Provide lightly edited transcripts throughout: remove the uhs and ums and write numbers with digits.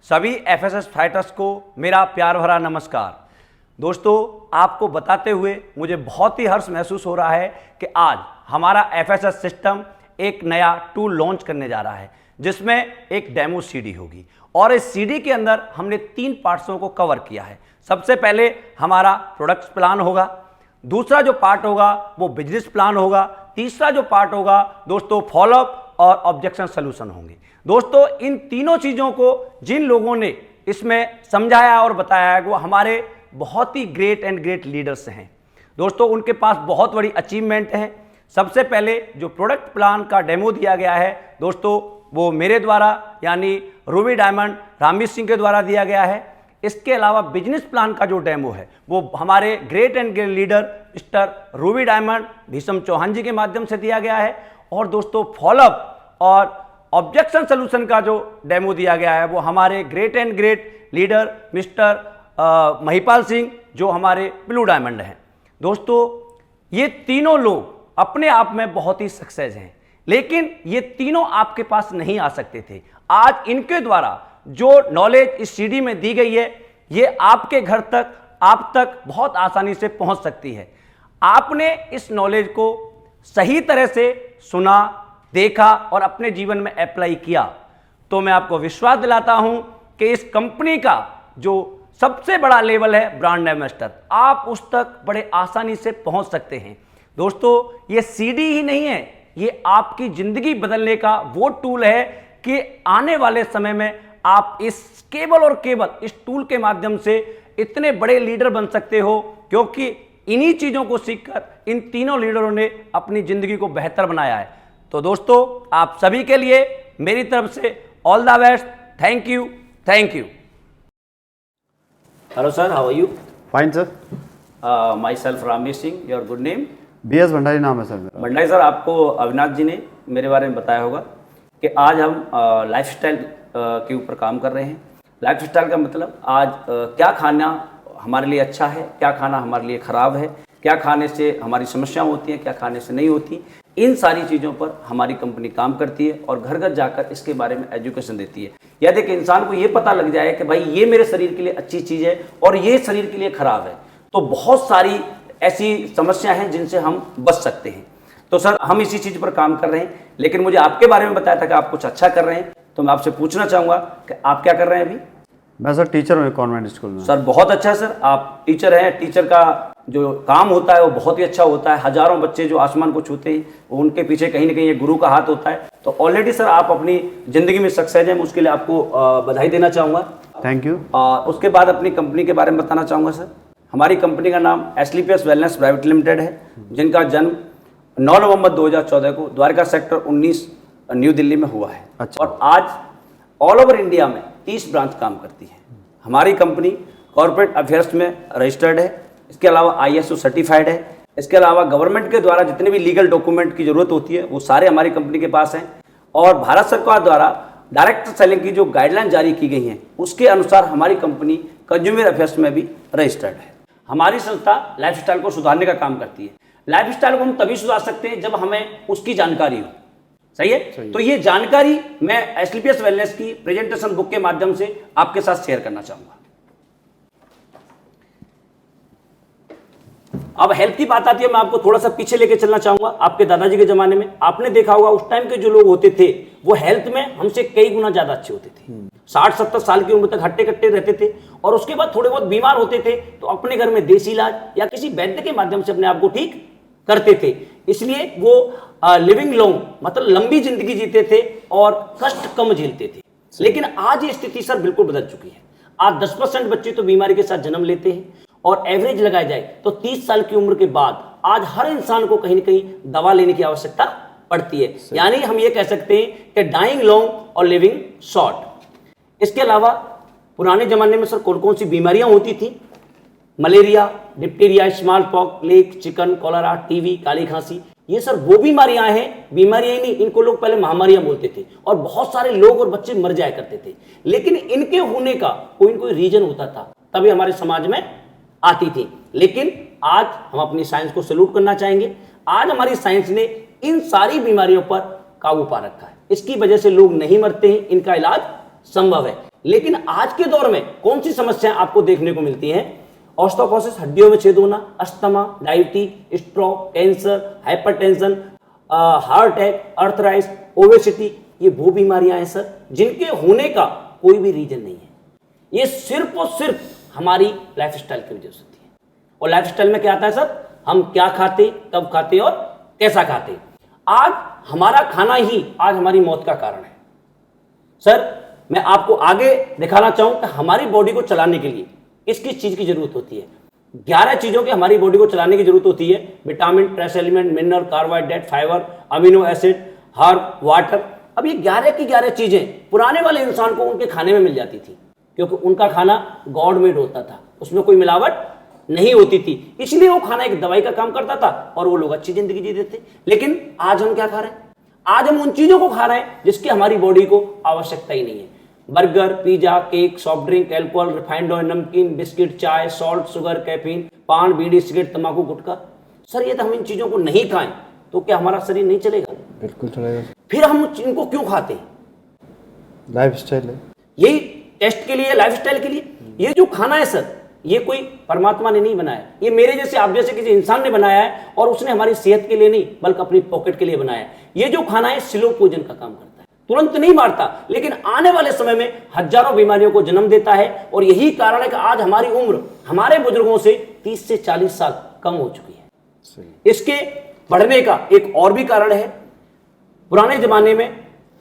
सभी FSS fighters को मेरा प्यार भरा नमस्कार। दोस्तों, आपको बताते हुए मुझे बहुत ही हर्ष महसूस हो रहा है कि आज हमारा एफएसएस सिस्टम एक नया टूल लॉन्च करने जा रहा है, जिसमें एक डेमो सीडी होगी और इस सीडी के अंदर हमने 3 पार्ट्सों को कवर किया है। सबसे पहले हमारा प्रोडक्ट प्लान होगा, दूसरा जो पार्ट होगा वो बिजनेस प्लान होगा, तीसरा जो पार्ट होगा दोस्तों फॉलोअप और ऑब्जेक्शन सॉल्यूशन होंगे। दोस्तों, इन तीनों चीज़ों को जिन लोगों ने इसमें समझाया और बताया है वो हमारे बहुत ही ग्रेट लीडर्स हैं। दोस्तों, उनके पास बहुत बड़ी अचीवमेंट है। सबसे पहले जो प्रोडक्ट प्लान का डेमो दिया गया है दोस्तों, वो मेरे द्वारा यानी रूबी डायमंड रामवीर सिंह के द्वारा दिया गया है। इसके अलावा बिजनेस प्लान का जो डेमो है वो हमारे great leader mister Ruby Diamond Bhisham Chauhan ji के माध्यम से दिया गया है। और दोस्तों, फॉलोअप और ऑब्जेक्शन सॉल्यूशन का जो डेमो दिया गया है वो हमारे great leader mister Mahipal Singh जो हमारे ब्लू डायमंड हैं। दोस्तों, ये तीनों लोग अपने आप में बहुत ही सक्सेस हैं, लेकिन ये तीनों आपके पास नहीं आ सकते थे। आज इनके द्वारा जो नॉलेज इस सीडी में दी गई है ये आपके घर तक, आप तक बहुत आसानी से पहुंच सकती है। आपने इस नॉलेज को सही तरह से सुना, देखा और अपने जीवन में अप्लाई किया तो मैं आपको विश्वास दिलाता हूं कि इस कंपनी का जो सबसे बड़ा लेवल है ब्रांड एम्बेसडर, आप उस तक बड़े आसानी से पहुंच सकते हैं। दोस्तों, ये सीडी ही नहीं है, ये आपकी जिंदगी बदलने का वो टूल है कि आने वाले समय में आप इस केवल और केवल इस टूल के माध्यम से इतने बड़े लीडर बन सकते हो, क्योंकि इन्हीं चीजों को सीखकर इन तीनों लीडरों ने अपनी जिंदगी को बेहतर बनाया है। तो दोस्तों, आप सभी के लिए मेरी तरफ से all the best. Thank you. Hello sir, how are you? Fine sir. Myself Ramveer Singh, your good name? BS Bhandari नाम है सर मेरा। भंडारी सर, आपको अविनाश जी ने मेरे बारे में बताया होगा कि आज हम लाइफस्टाइल के ऊपर काम कर रहे हैं। लाइफस्टाइल का मतलब आज क्या खाना हमारे लिए अच्छा है, क्या खाना हमारे लिए खराब है, क्या खाने से हमारी समस्याएं होती हैं, क्या खाने से नहीं होती। इन सारी चीज़ों पर हमारी कंपनी काम करती है और घर घर जाकर इसके बारे में एजुकेशन देती है। यदि कि इंसान को ये पता लग जाए कि भाई ये मेरे शरीर के लिए अच्छी चीज़ है और ये शरीर के लिए खराब है, तो बहुत सारी ऐसी समस्याएं हैं जिनसे हम बच सकते हैं। तो सर, हम इसी चीज़ पर काम कर रहे हैं, लेकिन मुझे आपके बारे में बताया था कि आप कुछ अच्छा कर रहे हैं, तो मैं आपसे पूछना चाहूँगा कि आप क्या कर रहे हैं अभी? मैं सर टीचर हूँ कॉन्वेंट स्कूल में। सर, बहुत अच्छा है सर, आप टीचर हैं। टीचर का जो काम होता है वो बहुत ही अच्छा होता है। हजारों बच्चे जो आसमान को छूते हैं उनके पीछे कहीं ना कहीं एक गुरु का हाथ होता है। तो ऑलरेडी सर आप अपनी ज़िंदगी में सक्सेस हैं, मैं उसके लिए आपको बधाई देना चाहूँगा। Thank you. और उसके बाद अपनी कंपनी के बारे में बताना चाहूँगा सर। हमारी कंपनी का नाम एस्क्लेपियस वेलनेस प्राइवेट लिमिटेड है, जिनका जन्म 9 नवंबर 2014 को द्वारका सेक्टर 19 न्यू दिल्ली में हुआ है। अच्छा। और आज ऑल ओवर इंडिया में 30 ब्रांच काम करती है। हमारी कंपनी कॉर्पोरेट अफेयर्स में रजिस्टर्ड है, इसके अलावा ISO सर्टिफाइड है। इसके अलावा गवर्नमेंट के द्वारा जितने भी लीगल डॉक्यूमेंट की जरूरत होती है वो सारे हमारी कंपनी के पास हैं। और भारत सरकार द्वारा डायरेक्ट सेलिंग की जो गाइडलाइन जारी की गई हैं उसके अनुसार हमारी कंपनी कंज्यूमर अफेयर्स में भी रजिस्टर्ड है। हमारी संस्था लाइफस्टाइल को सुधारने का काम करती है। लाइफस्टाइल को हम तभी सुधार सकते हैं जब हमें उसकी जानकारी हो। सही है? तो ये जानकारी मैं एस्क्लेपियस वेलनेस की प्रेजेंटेशन बुक के माध्यम से आपके साथ शेयर करना चाहूंगा। अब हेल्थ की बात आती है, मैं आपको थोड़ा सा पीछे लेके चलना चाहूंगा। आपके दादाजी के जमाने में आपने देखा होगा उस टाइम के जो लोग होते थे वो हेल्थ में हमसे कई गुना ज्यादा अच्छे होते थे। 60-70 साल की उम्र तक हट्टे कट्टे रहते थे और उसके बाद थोड़े बहुत बीमार होते थे तो अपने घर में देसी इलाज या किसी वैद्य के माध्यम से अपने आप को ठीक करते थे। इसलिए वो लिविंग लॉन्ग मतलब लंबी जिंदगी जीते थे और कष्ट कम झेलते थे। लेकिन आज ये स्थिति सर बिल्कुल बदल चुकी है। आज 10% बच्चे तो बीमारी के साथ जन्म लेते हैं और एवरेज लगाया जाए तो 30 साल की उम्र के बाद आज हर इंसान को कहीं ना कहीं दवा लेने की आवश्यकता पड़ती है। यानी हम ये कह सकते हैं कि डाइंग लॉन्ग और लिविंग शॉर्ट। इसके अलावा पुराने जमाने में सर कौन कौन सी बीमारियां होती थी? Malaria, diphtheria, smallpox, plague, chicken, cholera, TB, काली खांसी, ये सर वो बीमारियां हैं। बीमारियां ही नहीं, इनको लोग पहले महामारियां बोलते थे और बहुत सारे लोग और बच्चे मर जाया करते थे। लेकिन इनके होने का कोई न कोई रीजन होता था, तभी हमारे समाज में आती थी। लेकिन आज हम अपनी साइंस को सैल्यूट करना चाहेंगे। आज हमारी साइंस ने इन सारी बीमारियों पर काबू पा रखा है। इसकी वजह से लोग नहीं मरते हैं, इनका इलाज संभव है। लेकिन आज के दौर में कौन सी समस्याएं आपको देखने को मिलती हैं? ऑस्टियोपोरोसिस, हड्डियों में छेद होना, asthma, diabetes, stroke, cancer, hypertension, heart attack, arthritis, obesity, ये वो बीमारियां हैं सर जिनके होने का कोई भी रीजन नहीं है। ये सिर्फ और सिर्फ हमारी लाइफस्टाइल की वजह से होती है। और लाइफस्टाइल में क्या आता है सर? हम क्या खाते, कब खाते और कैसा खाते। आज हमारा खाना ही आज हमारी मौत का कारण है। सर मैं आपको आगे दिखाना चाहूं कि हमारी बॉडी को चलाने के लिए किस किस चीज की जरूरत होती है। 11 चीजों की हमारी बॉडी को चलाने की जरूरत होती है। Vitamin, trace element, mineral, carbohydrate, fibre, amino acid, herb, water. अब ये 11 की 11 चीजें पुराने वाले इंसान को उनके खाने में मिल जाती थी, क्योंकि उनका खाना गॉड मेड होता था, उसमें कोई मिलावट नहीं होती थी, इसलिए वो खाना एक दवाई का काम करता था और वो लोग अच्छी जिंदगी जीते थे। लेकिन आज हम क्या खा रहे हैं? आज हम उन चीजों को खा रहे हैं जिसकी हमारी बॉडी को आवश्यकता ही नहीं है। Burger, pizza, cake, soft drink, alcohol, refined oil, नमकीन, बिस्किट, चाय, सॉल्ट, शुगर, कैफीन, पान, बीड़ी, सिगरेट, तंबाकू, गुटखा। सर ये तो हम इन चीजों को नहीं खाएं तो क्या हमारा शरीर नहीं चलेगा? बिल्कुल चलेगा। फिर हम इनको क्यों खाते हैं? लाइफस्टाइल है, यही टेस्ट के लिए, लाइफस्टाइल के लिए। ये जो खाना है सर, ये कोई परमात्मा ने नहीं बनाया, ये मेरे जैसे आप जैसे किसी इंसान ने बनाया है, और उसने हमारी सेहत के लिए नहीं बल्कि अपनी पॉकेट के लिए बनाया है। ये जो खाना है स्लो पॉइजन का काम करता है, तुरंत नहीं मारता, लेकिन आने वाले समय में हजारों बीमारियों को जन्म देता है। और यही कारण है कि आज हमारी उम्र हमारे बुजुर्गों से 30 से 40 साल कम हो चुकी है। इसके बढ़ने का एक और भी कारण है। पुराने जमाने में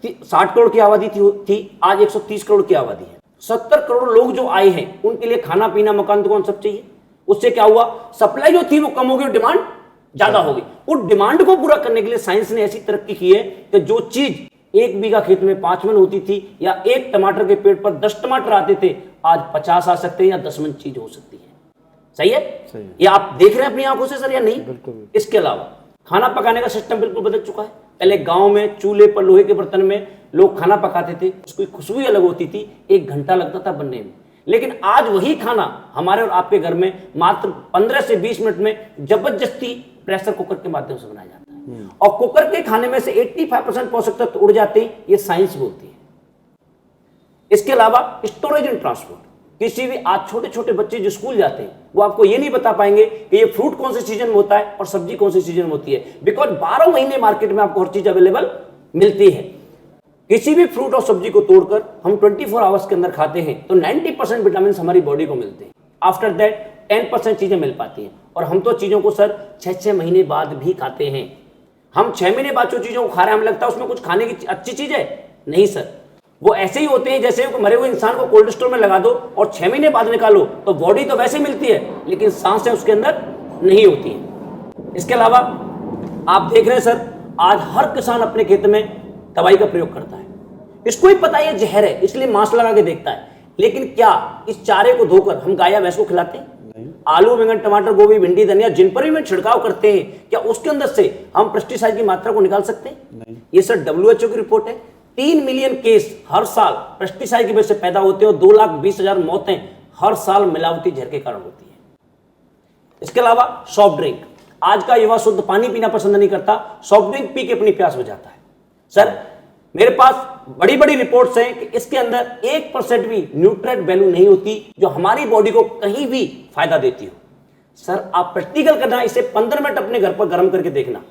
60 करोड़ की आबादी थी, आज 130 करोड़ की आबादी है। 70 करोड़ लोग जो आए हैं उनके लिए खाना पीना मकान दुकान सब चाहिए। उससे क्या हुआ? सप्लाई जो थी वो कम हो गई, डिमांड ज्यादा हो गई। उस डिमांड को पूरा करने के लिए साइंस ने ऐसी तरक्की की है कि जो चीज 1 बीघा खेत में 5 मन होती थी, या 1 टमाटर के पेड़ पर 10 टमाटर आते थे, आज 50 आ सकते हैं या 10 मन चीज हो सकती है। सही है? सही है। ये आप देख रहे हैं अपनी आंखों से सर या नहीं? बिल्कुल। इसके अलावा खाना पकाने का सिस्टम बिल्कुल बदल चुका है। पहले गांव में चूल्हे पर लोहे के बर्तन में लोग खाना पकाते थे, उसकी खुशबू अलग होती थी, 1 घंटा लगता था बनने में। लेकिन आज वही खाना हमारे और आपके घर में मात्र 15 से 20 मिनट में जबरदस्ती प्रेशर कुकर के माध्यम से बनाया जाता है। और कुकर के खाने में से 85% पोषक तत्व उड़ जाते हैं, ये साइंस बोलती है। इसके अलावा स्टोरेज एंड ट्रांसपोर्ट, किसी भी आज छोटे छोटे बच्चे जो स्कूल जाते हैं वो आपको ये नहीं बता पाएंगे कि ये फ्रूट कौन से सीजन में होता है और सब्जी कौन से सीजन में होती है, बिकॉज 12 महीने मार्केट में आपको हर चीज अवेलेबल मिलती है। किसी भी फ्रूट और सब्जी को तोड़कर हम 24 आवर्स के अंदर खाते हैं तो 90% विटामिन हमारी बॉडी को मिलते हैं। आफ्टर दैट 10% चीजें मिल पाती हैं। और हम तो चीजों को सर 6 महीने बाद भी खाते हैं। हम 6 महीने बाद जो चीजों को खा रहे हैं, हमें लगता है उसमें कुछ खाने की अच्छी चीज है। नहीं सर, वो ऐसे ही होते हैं जैसे मरे हुए इंसान को कोल्ड स्टोर में लगा दो और 6 महीने बाद निकालो तो बॉडी तो वैसे मिलती है, लेकिन सांसें उसके अंदर नहीं होती है। इसके अलावा आप देख रहे हैं सर, आज हर किसान अपने खेत में दवाई का प्रयोग करता है। इसको ही पता है ये जहर है, इसलिए मास्क लगा के देखता है। लेकिन क्या इस चारे को धोकर हम गाय या भैंस को खिलाते हैं? आलू, बैंगन, टमाटर, गोभी, भिंडी, धनिया जिन पर भी छिड़काव करते हैं, क्या उसके अंदर से हम पेस्टिसाइड की मात्रा को निकाल सकते हैं? नहीं। ये सर WHO की रिपोर्ट है। 3 मिलियन केस हर साल पेस्टिसाइड की वजह से पैदा होते हैं और 2,20,000 मौतें हर साल मिलावटी जहर के कारण होती है। इसके अलावा सॉफ्ट ड्रिंक, आज का युवा शुद्ध पानी पीना पसंद नहीं करता, सॉफ्ट ड्रिंक पी के अपनी प्यास बुझाता है। सर मेरे पास बड़ी बड़ी रिपोर्ट्स हैं कि इसके अंदर 1% भी न्यूट्रिएंट वैल्यू नहीं होती जो हमारी बॉडी को कहीं भी फायदा देती हो। सर आप प्रैक्टिकल करना, इसे 15 मिनट अपने घर पर गर्म करके देखना।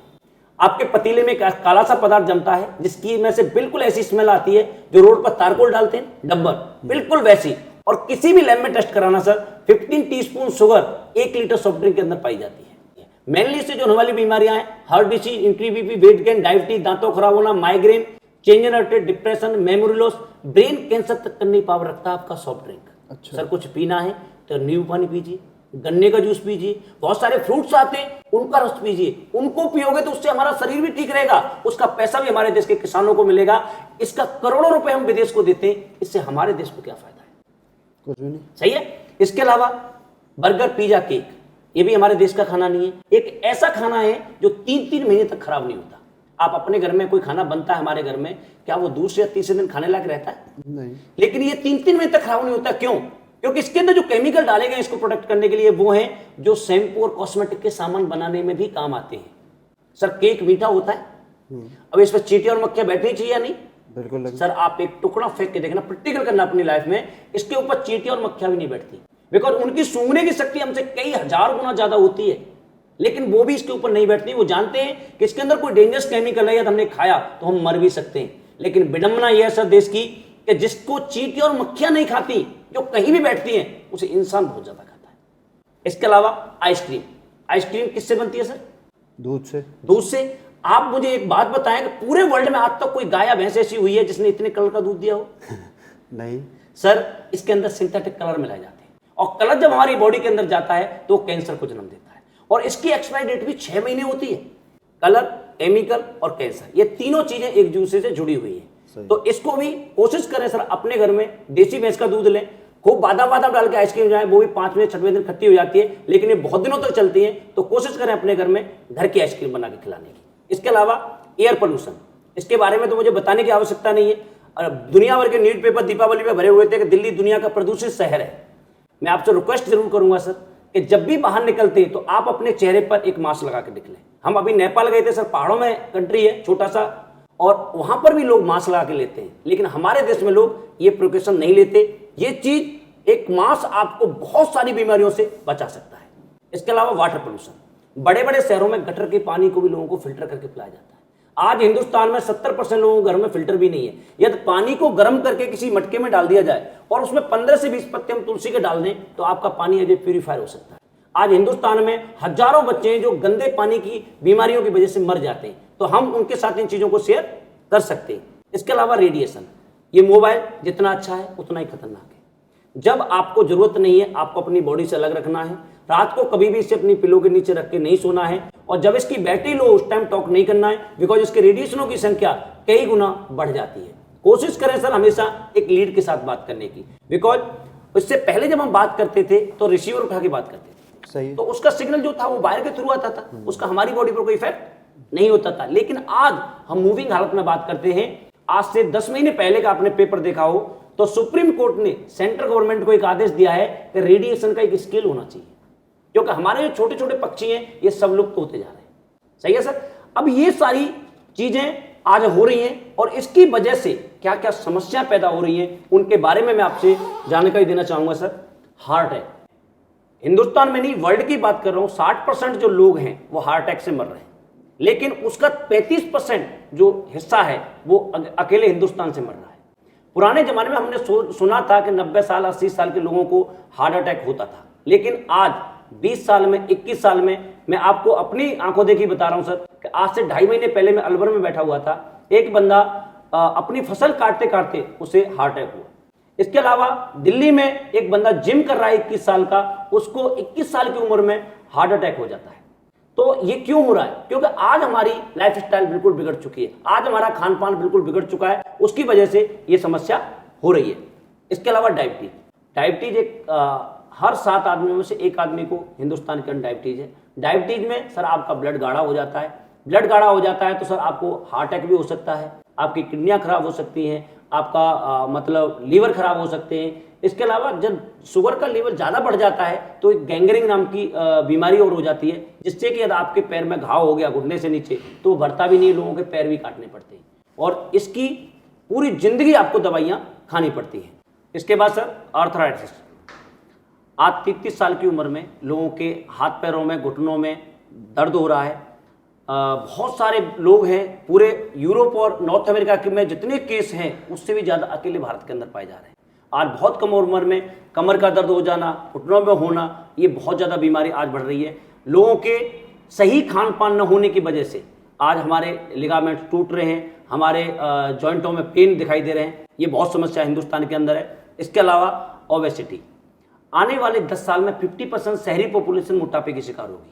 आपके पतीले में काला सा पदार्थ जमता है जिसकी में से बिल्कुल ऐसी स्मेल आती है जो रोड पर तारकोल डालते हैं डब्बर, बिल्कुल वैसी। और किसी भी लैब में टेस्ट कराना sir, 15 teaspoon sugar 1 litre soft drink के अंदर पाई जाती है। मेनली इससे जो होने वाली बीमारियां हैं, हार्ट डिसीज, इंक्री बीपी, वेट गेन, डायबिटीज, दांतों खराब होना, migraine, change in heart, depression, memory loss, brain cancer तक करने की पावर रखता है आपका सॉफ्ट ड्रिंक। अच्छा। सर कुछ पीना है तो नींबू पानी पीजिए, गन्ने का जूस पीजिए, बहुत सारे फ्रूट्स आते हैं उनका रस पीजिए। उनको पियोगे तो उससे हमारा शरीर भी ठीक रहेगा, उसका पैसा भी हमारे देश के किसानों को मिलेगा। इसका करोड़ों रुपए हम विदेश को देते हैं, इससे हमारे देश को क्या फायदा है? कुछ भी नहीं। सही है। इसके अलावा बर्गर, पिज्जा, केक, ये भी हमारे देश का खाना नहीं है। एक ऐसा खाना है जो 3-3 महीने तक खराब नहीं होता। आप अपने घर में कोई खाना बनता है हमारे घर में, क्या वो दूसरे या तीसरे दिन खाने लायक रहता है? नहीं। लेकिन ये 3-3 महीने तक खराब नहीं होता। क्यों? क्योंकि इसके अंदर जो केमिकल डाले गए इसको प्रोटेक्ट करने के लिए वो हैं जो शैम्पू और कॉस्मेटिक के सामान बनाने में भी काम आते हैं। सर केक मीठा होता है, अब इस पर चींटी और मक्खियां बैठनी चाहिए या नहीं? बिल्कुल लगी। सर आप एक टुकड़ा फेंक के देखना, प्रैक्टिकल करना अपनी लाइफ में, इसके ऊपर चींटियां और मक्खियां भी नहीं बैठती, बिकॉज उनकी सूंघने की शक्ति हमसे कई हजार गुना ज्यादा होती है, लेकिन वो भी इसके ऊपर नहीं बैठती। वो जानते हैं कि इसके अंदर कोई डेंजरस केमिकल है या हमने खाया तो हम मर भी सकते हैं। लेकिन विडंबना यह है सर देश की कि जिसको चींटियां और मक्खियां नहीं खाती, जो कहीं भी बैठती हैं, उसे इंसान बहुत ज्यादा खाता है। इसके अलावा आइसक्रीम, आइसक्रीम किससे बनती है सर? दूध से। दूध से। आप मुझे एक बात बताएं कि पूरे वर्ल्ड में आज तक कोई गाय या भैंस ऐसी हुई है जिसने इतने कलर का दूध दिया हो? नहीं सर इसके अंदर सिंथेटिक कलर मिलाए जाते हैं, और कलर जब हमारी बॉडी के अंदर जाता है तो कैंसर को जन्म देता है, और इसकी एक्सपायरी डेट भी 6 महीने होती है। कलर, केमिकल और कैंसर, ये तीनों चीजें एक दूसरे से जुड़ी हुई है। तो इसको भी कोशिश करें सर, अपने घर में देसी भैंस का दूध लें, खूब बादाम बादाम डाल के आइसक्रीम जाए, वो भी 5वें 6वें दिन खट्टी हो जाती है, लेकिन ये बहुत दिनों तक चलती है। तो कोशिश करें अपने घर में घर की आइसक्रीम बना के खिलाने की। इसके अलावा एयर पोल्यूशन, इसके बारे में तो मुझे बताने की आवश्यकता नहीं है, और दुनिया भर के न्यूज़पेपर दीपावली में भरे हुए थे कि दिल्ली दुनिया का प्रदूषित शहर है। मैं आपसे रिक्वेस्ट जरूर करूंगा सर कि जब भी बाहर निकलते हैं तो आप अपने चेहरे पर एक मास्क लगा के निकलें। हम अभी नेपाल गए थे सर, पहाड़ों में कंट्री है छोटा सा, और वहां पर भी लोग मास्क लगा के लेते हैं, लेकिन हमारे देश में लोग ये प्रिकॉशन नहीं लेते। ये चीज, एक मास्क आपको बहुत सारी बीमारियों से बचा सकता है। इसके अलावा वाटर पोल्यूशन, बड़े बड़े शहरों में गटर के पानी को भी लोगों को फिल्टर करके पिलाया जाता है। आज हिंदुस्तान में 70% लोगों के घर में फिल्टर भी नहीं है। यदि पानी को गर्म करके किसी मटके में डाल दिया जाए और उसमें 15 से 20 पत्ते हम तुलसी के डाल दें तो आपका पानी एज ए प्यूरीफायर हो सकता है। आज हिंदुस्तान में हजारों बच्चे हैं जो गंदे पानी की बीमारियों की वजह से मर जाते हैं, तो हम उनके साथ इन चीजों को शेयर कर सकते हैं। इसके अलावा रेडिएशन, ये मोबाइल जितना अच्छा है उतना ही खतरनाक है। जब आपको जरूरत नहीं है, आपको अपनी बॉडी से अलग रखना है। रात को कभी भी इसे अपनी पिलो के नीचे रख के नहीं सोना है, और जब इसकी बैटरी लो उस टाइम टॉक नहीं करना है, बिकॉज इसके रेडिएशनों की संख्या कई गुना बढ़ जाती है। कोशिश करें सर हमेशा एक लीड के साथ बात करने की, बिकॉज इससे पहले जब हम बात करते थे तो रिसीवर उठा के बात करते थे, सही है। तो उसका सिग्नल जो था वो वायर के थ्रू आता था, उसका हमारी बॉडी पर कोई इफेक्ट नहीं होता था। लेकिन आज हम मूविंग हालत में बात करते हैं। आज से 10 महीने पहले का आपने पेपर देखा हो तो सुप्रीम कोर्ट ने सेंट्रल गवर्नमेंट को एक आदेश दिया है कि रेडिएशन का एक स्केल होना चाहिए, क्योंकि हमारे जो छोटे छोटे पक्षी हैं ये सब लुप्त होते जा रहे हैं। सही है सर। अब ये सारी चीजें आज हो रही हैं, और इसकी वजह से क्या क्या समस्या पैदा हो रही हैं उनके बारे में मैं आपसे जानकारी देना चाहूंगा सर। हार्ट अटैक, हिंदुस्तान में नहीं वर्ल्ड की बात कर रहा हूं, 60% जो लोग हैं वो हार्ट अटैक से मर रहे हैं, लेकिन उसका 35% जो हिस्सा है वो अकेले हिंदुस्तान से मर रहा है। पुराने जमाने में हमने सुना था कि 90 साल 80 साल के लोगों को हार्ट अटैक होता था, लेकिन आज 20 साल में 21 साल में, मैं आपको अपनी आंखों देखी बता रहा हूं सर कि आज से 2.5 महीने पहले मैं अलवर में बैठा हुआ था, एक बंदा अपनी फसल काटते काटते उसे हार्ट अटैक हुआ। इसके अलावा दिल्ली में एक बंदा जिम कर रहा है 21 साल का, उसको 21 साल की उम्र में हार्ट अटैक हो जाता है। तो ये क्यों हो रहा है? क्योंकि आज हमारी लाइफस्टाइल बिल्कुल बिगड़ चुकी है, आज हमारा खान पान बिल्कुल बिगड़ चुका है, उसकी वजह से ये समस्या हो रही है। इसके अलावा डायबिटीज, डायबिटीज एक हर 7 आदमियों में से 1 आदमी को हिंदुस्तान के अंदर डायबिटीज है। डायबिटीज में सर आपका ब्लड गाढ़ा हो जाता है, ब्लड गाढ़ा हो जाता है तो सर आपको हार्ट अटैक भी हो सकता है, आपकी किडनियां खराब हो सकती हैं, आपका मतलब लीवर खराब हो सकते हैं। इसके अलावा जब शुगर का लेवल ज़्यादा बढ़ जाता है तो एक गैंग्रीन नाम की बीमारी और हो जाती है, जिससे कि यदि आपके पैर में घाव हो गया घुटने से नीचे तो वो भरता भी नहीं, लोगों के पैर भी काटने पड़ते हैं, और इसकी पूरी जिंदगी आपको दवाइयाँ खानी पड़ती हैं। इसके बाद सर आर्थराइटिस, आज 33 साल की उम्र में लोगों के हाथ पैरों में घुटनों में दर्द हो रहा है। बहुत सारे लोग हैं, पूरे यूरोप और नॉर्थ अमेरिका के में जितने केस हैं उससे भी ज़्यादा अकेले भारत के अंदर पाए जा रहे हैं। आज बहुत कम उम्र में कमर का दर्द हो जाना, घुटनों में होना, ये बहुत ज़्यादा बीमारी आज बढ़ रही है। लोगों के सही खान पान न होने की वजह से आज हमारे लिगामेंट टूट रहे हैं, हमारे जॉइंटों में पेन दिखाई दे रहे हैं, ये बहुत समस्या हिंदुस्तान के अंदर है। इसके अलावा ओबेसिटी, आने वाले 10 साल में 50% शहरी पॉपुलेशन मोटापे की शिकार होगी।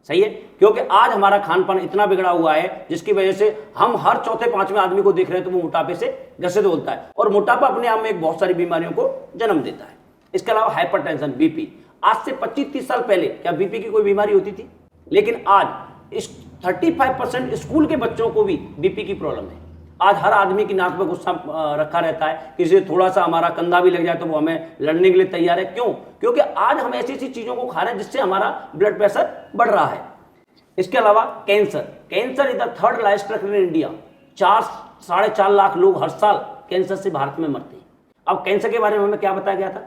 सही है, क्योंकि आज हमारा खान पान इतना बिगड़ा हुआ है जिसकी वजह से हम हर चौथे पांचवें आदमी को देख रहे हैं तो वो मोटापे से ग्रसित होता है, और मोटापा अपने आप में एक बहुत सारी बीमारियों को जन्म देता है। इसके अलावा हाइपरटेंशन, बीपी, आज से 25-30 साल पहले क्या बीपी की कोई बीमारी होती थी? लेकिन आज इस 35% स्कूल के बच्चों को भी बीपी की प्रॉब्लम है। आज हर आदमी की नाक में गुस्सा रखा रहता है, किसी थोड़ा सा हमारा कंधा भी लग जाए तो वो हमें लड़ने के लिए तैयार है। क्यों? क्योंकि आज हम ऐसी ऐसी चीजों को खा रहे हैं जिससे हमारा ब्लड प्रेशर बढ़ रहा है। इसके अलावा cancer, cancer is the 3rd largest in India, 4 4.5 lakh लोग हर साल कैंसर से भारत में मरते हैं। अब कैंसर के बारे में हमें क्या बताया गया था?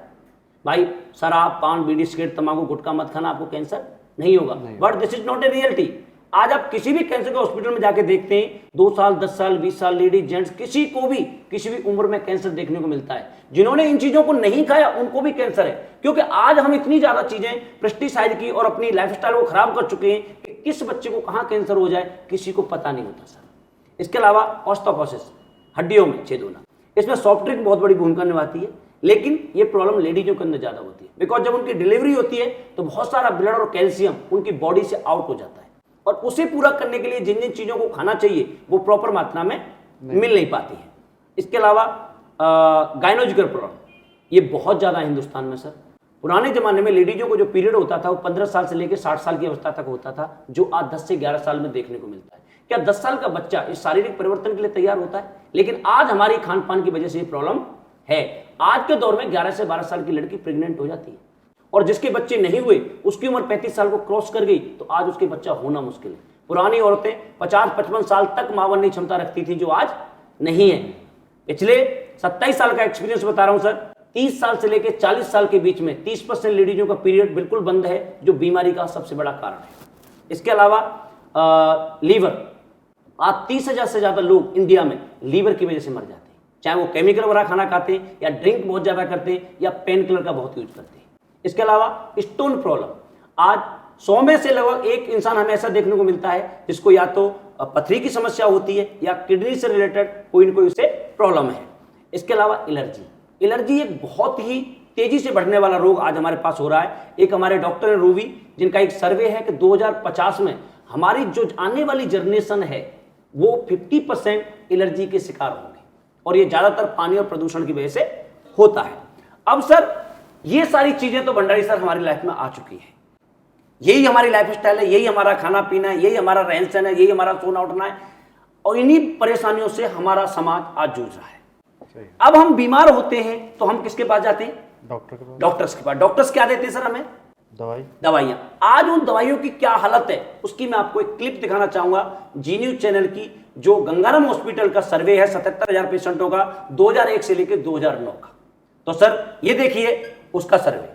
भाई शराब, पान, बीड़ी, सिगरेट, तंबाकू, गुटखा मत खाना, आपको कैंसर नहीं होगा। But this is not a reality. आज आप किसी भी कैंसर के हॉस्पिटल में जाके देखते हैं, 2 साल, 10 साल, 20 साल, लेडीज, जेंट्स, किसी को भी किसी भी उम्र में कैंसर देखने को मिलता है। जिन्होंने इन चीजों को नहीं खाया उनको भी कैंसर है, क्योंकि आज हम इतनी ज्यादा चीजें पेस्टिसाइड की और अपनी लाइफस्टाइल को खराब कर चुके हैं कि किस बच्चे को कहां कैंसर हो जाए किसी को पता नहीं होता सर। इसके अलावा ऑस्टियोपोरोसिस, हड्डियों में छेद होना, इसमें सॉफ्ट ड्रिंक बहुत बड़ी भूमिका निभाती है, लेकिन ये प्रॉब्लम लेडीजों के अंदर ज्यादा होती है। बिकॉज जब उनकी डिलीवरी होती है तो बहुत सारा ब्लड और कैल्शियम उनकी बॉडी से आउट हो जाता है, और उसे पूरा करने के लिए जिन जिन चीजों को खाना चाहिए वो प्रॉपर मात्रा में मिल नहीं पाती है। इसके अलावा गायनोलॉजिकल प्रॉब्लम ये बहुत ज्यादा हिंदुस्तान में सर। पुराने जमाने में लेडीजों को जो पीरियड होता था वो 15 साल से लेकर 60 साल की अवस्था तक होता था, जो आज 10 से 11 साल में देखने को मिलता है। क्या 10 साल का बच्चा इस शारीरिक परिवर्तन के लिए तैयार होता है? लेकिन आज हमारी खान पान की वजह से ये प्रॉब्लम है। आज के दौर में 11 से 12 साल की लड़की प्रेग्नेंट हो जाती है, और जिसके बच्चे नहीं हुए उसकी उम्र 35 साल को क्रॉस कर गई तो आज उसके बच्चा होना मुश्किल है। पुरानी औरतें 50-55 साल तक मां बनने की क्षमता रखती थी, जो आज नहीं है। पिछले 27 साल का एक्सपीरियंस बता रहा हूं सर। 30 साल से लेकर 40 साल के बीच में 30% लेडीजों का पीरियड बिल्कुल बंद है, जो बीमारी का सबसे बड़ा कारण है। इसके अलावा लीवर, आज 30,000 से ज्यादा लोग इंडिया में लीवर की वजह से मर जाते हैं, चाहे वो केमिकल वाला खाना खाते हैं या ड्रिंक बहुत ज्यादा करते हैं या पेन किलर का बहुत यूज करते हैं। इसके अलावा स्टोन प्रॉब्लम, आज 100 में से लगभग एक इंसान हमें ऐसा देखने को मिलता है जिसको या तो पथरी की समस्या होती है या किडनी से रिलेटेड कोई न कोई उसे प्रॉब्लम है। इसके अलावा एलर्जी एक बहुत ही तेजी से बढ़ने वाला रोग आज हमारे पास हो रहा है। एक हमारे डॉक्टर है रूवी, जिनका एक सर्वे है कि 2050 में हमारी जो आने वाली जनरेशन है वो 50% एलर्जी के शिकार होंगे, और ये ज्यादातर पानी और प्रदूषण की वजह से होता है। अब सर ये सारी चीजें तो भंडारी सर हमारी लाइफ में आ चुकी है, यही हमारी लाइफ स्टाइल है, यही हमारा खाना पीना है, यही हमारा रहन सहन है, यही हमारा सोना उठना है, और इन्हीं परेशानियों से हमारा समाज आज जूझ रहा है। अब हम बीमार होते हैं तो हम किसके पास जाते हैं? डॉक्टर के पास। डॉक्टर्स के पास। डॉक्टर्स क्या देते हैं सर हमें? दवाइयां। आज उन दवाइयों की क्या हालत है उसकी मैं आपको एक क्लिप दिखाना चाहूंगा जी न्यूज चैनल की, जो गंगाराम हॉस्पिटल का सर्वे है 77,000 पेशेंटों का 2001 से लेकर 2009 का। तो सर ये देखिए उसका सर्वे।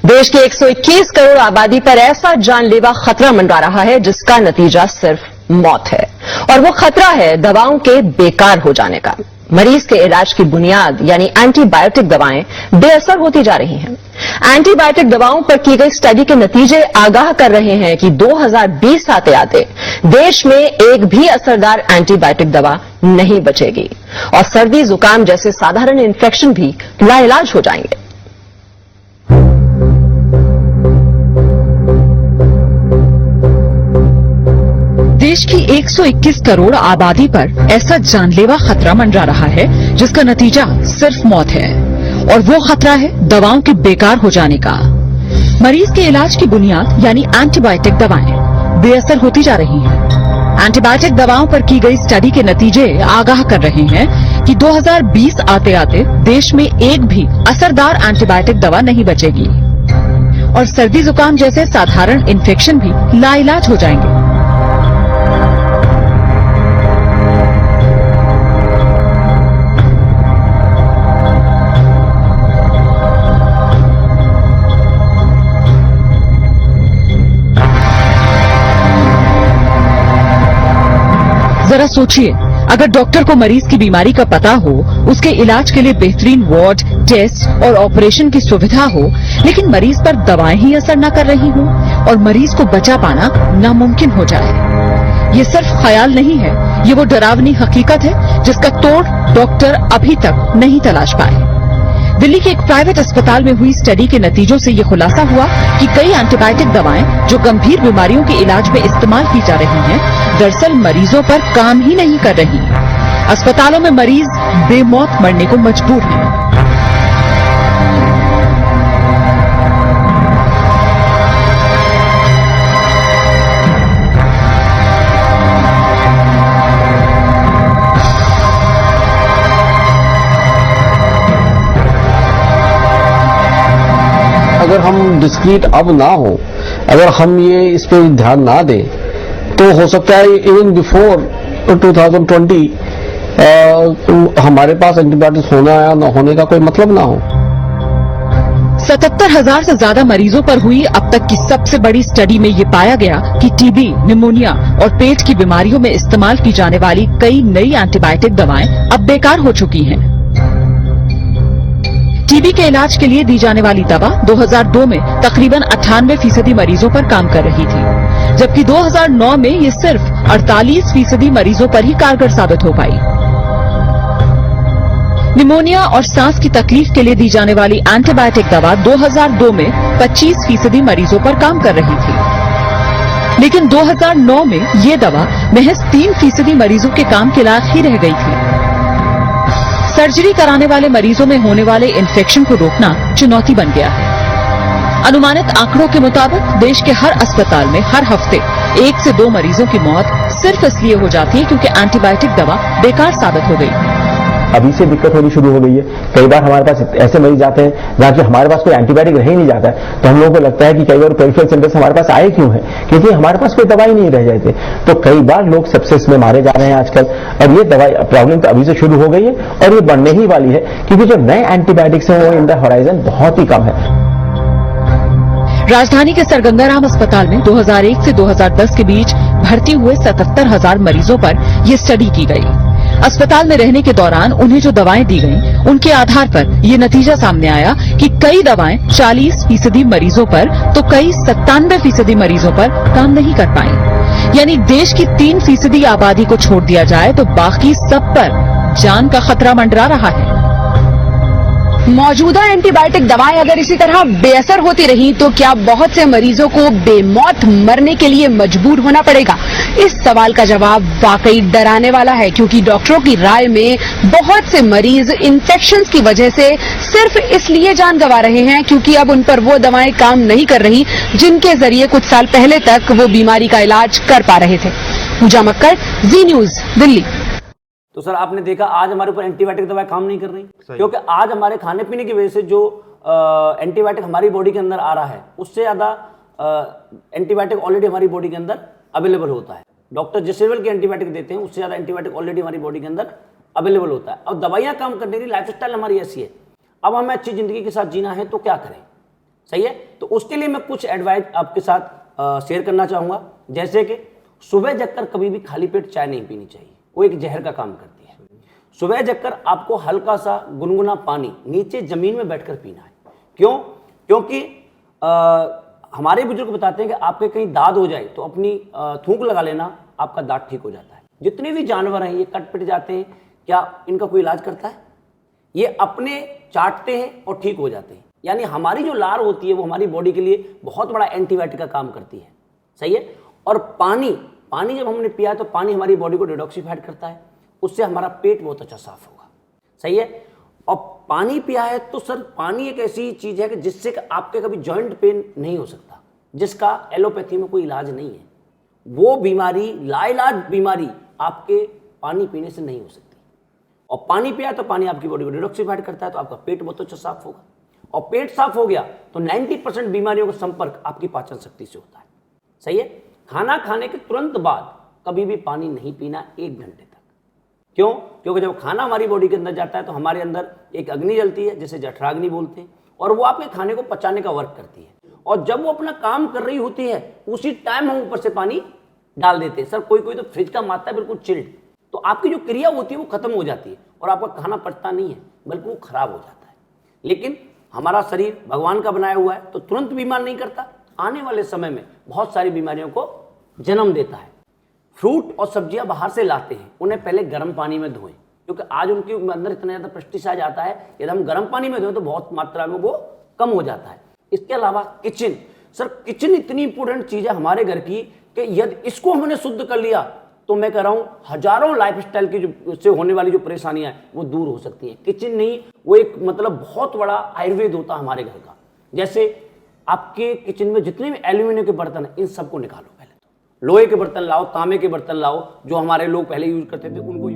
देश की 121 करोड़ आबादी पर ऐसा जानलेवा खतरा मंडरा रहा है जिसका नतीजा सिर्फ मौत है, और वो खतरा है दवाओं के बेकार हो जाने का। मरीज के इलाज की बुनियाद यानी एंटीबायोटिक दवाएं बेअसर होती जा रही हैं। एंटीबायोटिक दवाओं पर की गई स्टडी के नतीजे आगाह कर रहे हैं कि 2020 आते आते देश में एक भी असरदार एंटीबायोटिक दवा नहीं बचेगी, और सर्दी जुकाम जैसे साधारण इन्फेक्शन भी लाइलाज हो जाएंगे। देश की 121 करोड़ आबादी पर ऐसा जानलेवा खतरा मंडरा रहा है जिसका नतीजा सिर्फ मौत है, और वो खतरा है दवाओं के बेकार हो जाने का। मरीज के इलाज की बुनियाद यानी एंटीबायोटिक दवाएं बेअसर होती जा रही हैं। एंटीबायोटिक दवाओं पर की गई स्टडी के नतीजे आगाह कर रहे हैं कि 2020 आते आते देश में एक भी असरदार एंटीबायोटिक दवा नहीं बचेगी, और सर्दी जुकाम जैसे साधारण इन्फेक्शन भी लाइलाज हो जाएंगे। जरा सोचिए, अगर डॉक्टर को मरीज की बीमारी का पता हो, उसके इलाज के लिए बेहतरीन वार्ड, टेस्ट और ऑपरेशन की सुविधा हो, लेकिन मरीज पर दवाएं ही असर न कर रही हों और मरीज को बचा पाना नामुमकिन हो जाए। ये सिर्फ ख्याल नहीं है, ये वो डरावनी हकीकत है जिसका तोड़ डॉक्टर अभी तक नहीं तलाश पाए। दिल्ली के एक प्राइवेट अस्पताल में हुई स्टडी के नतीजों से ये खुलासा हुआ कि कई एंटीबायोटिक दवाएं जो गंभीर बीमारियों के इलाज में इस्तेमाल की जा रही हैं, दरअसल मरीजों पर काम ही नहीं कर रही। अस्पतालों में मरीज बेमौत मरने को मजबूर हैं। अगर हम डिस्क्रीट अब ना हो, अगर हम ये इस पे ध्यान ना दें, तो हो सकता है इवन बिफोर 2020 हमारे पास एंटीबायोटिक्स होना या न होने का कोई मतलब ना हो। 77,000 से ज्यादा मरीजों पर हुई अब तक की सबसे बड़ी स्टडी में ये पाया गया कि टीबी, निमोनिया और पेट की बीमारियों में इस्तेमाल की जाने वाली कई नई एंटीबायोटिक दवाएं अब बेकार हो चुकी हैं। टीबी के इलाज के लिए दी जाने वाली दवा 2002 में तकरीबन 98% मरीजों पर काम कर रही थी, जबकि 2009 में ये सिर्फ 48% मरीजों पर ही कारगर साबित हो पाई। निमोनिया और सांस की तकलीफ के लिए दी जाने वाली एंटीबायोटिक दवा 2002 में 25% मरीजों पर काम कर रही थी, लेकिन 2009 में ये दवा महज 3% मरीजों के काम के लायक ही रह गई थी। सर्जरी कराने वाले मरीजों में होने वाले इन्फेक्शन को रोकना चुनौती बन गया है। अनुमानित आंकड़ों के मुताबिक देश के हर अस्पताल में हर हफ्ते 1 से 2 मरीजों की मौत सिर्फ इसलिए हो जाती है क्योंकि एंटीबायोटिक दवा बेकार साबित हो गई। अभी से दिक्कत होनी शुरू हो गई है। कई बार हमारे पास ऐसे मरीज आते हैं जहाँ कि हमारे पास कोई एंटीबायोटिक रह ही नहीं जाता है, तो हम लोगों को लगता है कि कई बार पेरिफेरल सेंटर से हमारे पास आए क्यों है, क्योंकि हमारे पास कोई दवाई नहीं रह जाती। तो कई बार लोग सेप्सिस में मारे जा रहे हैं आजकल, और ये दवाई प्रॉब्लम तो अभी से शुरू हो गई है और ये बढ़ने ही वाली है, क्योंकि जो नए एंटीबायोटिक्स हैं वो इन द होराइजन बहुत ही कम है। राजधानी के सर गंगाराम अस्पताल में 2001 से 2010 के बीच भर्ती हुए 77,000 मरीजों पर यह स्टडी की गई। अस्पताल में रहने के दौरान उन्हें जो दवाएं दी गईं, उनके आधार पर ये नतीजा सामने आया कि कई दवाएं 40% मरीजों पर तो कई 97% मरीजों पर काम नहीं कर पाई। यानी देश की 3% आबादी को छोड़ दिया जाए तो बाकी सब पर जान का खतरा मंडरा रहा है। मौजूदा एंटीबायोटिक दवाएं अगर इसी तरह बेअसर होती रही तो क्या बहुत से मरीजों को बेमौत मरने के लिए मजबूर होना पड़ेगा? इस सवाल का जवाब वाकई डराने वाला है, क्योंकि डॉक्टरों की राय में बहुत से मरीज इन्फेक्शंस की वजह से सिर्फ इसलिए जान गंवा रहे हैं क्योंकि अब उन पर वो दवाएं काम नहीं कर रही जिनके जरिए कुछ साल पहले तक वो बीमारी का इलाज कर पा रहे थे। पूजा मक्कड़, जी न्यूज, दिल्ली। तो सर आपने देखा आज हमारे ऊपर एंटीबायोटिक दवाएं काम नहीं कर रही, क्योंकि आज हमारे खाने पीने की वजह से जो एंटीबायोटिक हमारी बॉडी के अंदर आ रहा है उससे ज़्यादा एंटीबायोटिक ऑलरेडी हमारी बॉडी के अंदर अवेलेबल होता है। डॉक्टर जिस लेवल के एंटीबायोटिक देते हैं उससे ज़्यादा एंटीबायोटिक ऑलरेडी हमारी बॉडी के अंदर अवेलेबल होता है। अब दवाइयाँ काम करने की लाइफस्टाइल हमारी ऐसी है, अब हमें अच्छी जिंदगी के साथ जीना है तो क्या करें, सही है। तो उसके लिए मैं कुछ एडवाइस आपके साथ शेयर करना चाहूँगा, जैसे कि सुबह जगकर कभी भी खाली पेट चाय नहीं पीनी चाहिए, वो एक जहर का काम करती है। सुबह जगकर आपको हल्का सा गुनगुना पानी नीचे जमीन में बैठकर पीना है। क्यों? क्योंकि हमारे बुजुर्ग बताते हैं कि आपके कहीं दाद हो जाए तो अपनी थूक लगा लेना, आपका दांत ठीक हो जाता है। जितने भी जानवर हैं ये कट पिट जाते हैं, क्या इनका कोई इलाज करता है? ये अपने चाटते हैं और ठीक हो जाते हैं। यानी हमारी जो लार होती है वो हमारी बॉडी के लिए बहुत बड़ा एंटीबायोटिक का काम करती है, सही है। और पानी जब हमने पिया तो पानी हमारी बॉडी को डिटॉक्सिफाइड करता है, उससे हमारा पेट बहुत अच्छा साफ होगा, सही है। और पानी पिया है तो सर पानी एक ऐसी चीज है कि जिससे आपके कभी जॉइंट पेन नहीं हो सकता, जिसका एलोपैथी में कोई इलाज नहीं है। वो बीमारी, लाइलाज बीमारी आपके पानी पीने से नहीं हो सकती। और पानी पिया तो पानी आपकी बॉडी को डिटॉक्सिफाइड करता है, तो आपका पेट बहुत अच्छा साफ होगा। और पेट साफ हो गया तो 90% बीमारियों का संपर्क आपकी पाचन शक्ति से होता है, सही है। खाना खाने के तुरंत बाद कभी भी पानी नहीं पीना 1 घंटे तक। क्यों? क्योंकि जब खाना हमारी बॉडी के अंदर जाता है तो हमारे अंदर एक अग्नि जलती है जिसे जठराग्नि बोलते हैं, और वो आपके खाने को पचाने का वर्क करती है। और जब वो अपना काम कर रही होती है उसी टाइम हम ऊपर से पानी डाल देते हैं। सर कोई तो फ्रिज का माता है बिल्कुल चिल्ड, तो आपकी जो क्रिया होती है वो खत्म हो जाती है और आपका खाना पचता नहीं है बल्कि वो खराब हो जाता है। लेकिन हमारा शरीर भगवान का बनाया हुआ है तो तुरंत बीमार नहीं करता, आने वाले समय में बहुत सारी बीमारियों को जन्म देता है। फ्रूट और सब्जियां बाहर से लाते हैं, उन्हें पहले गर्म पानी में धोएं, क्योंकि आज उनके अंदर इतना ज़्यादा पेस्टिसाइड आता है, यदि हम गर्म पानी में धोएं तो बहुत मात्रा में वो कम हो जाता है। इसके अलावा किचन, सर किचन इतनी इंपॉर्टेंट चीज़ है हमारे घर की कि यदि इसको हमने शुद्ध कर लिया तो मैं कह रहा हूँ हजारों लाइफस्टाइल की जो से होने वाली जो परेशानियां हैं वो दूर हो सकती हैं। किचन नहीं, वो एक मतलब बहुत बड़ा आयुर्वेद होता है हमारे घर का। जैसे आपके किचन में जितने भी एल्यूमिनियम के बर्तन हैं इन सबको निकालो, पहले तो लोहे के बर्तन लाओ, तांबे के बर्तन लाओ, जो हमारे लोग पहले यूज करते थे उनको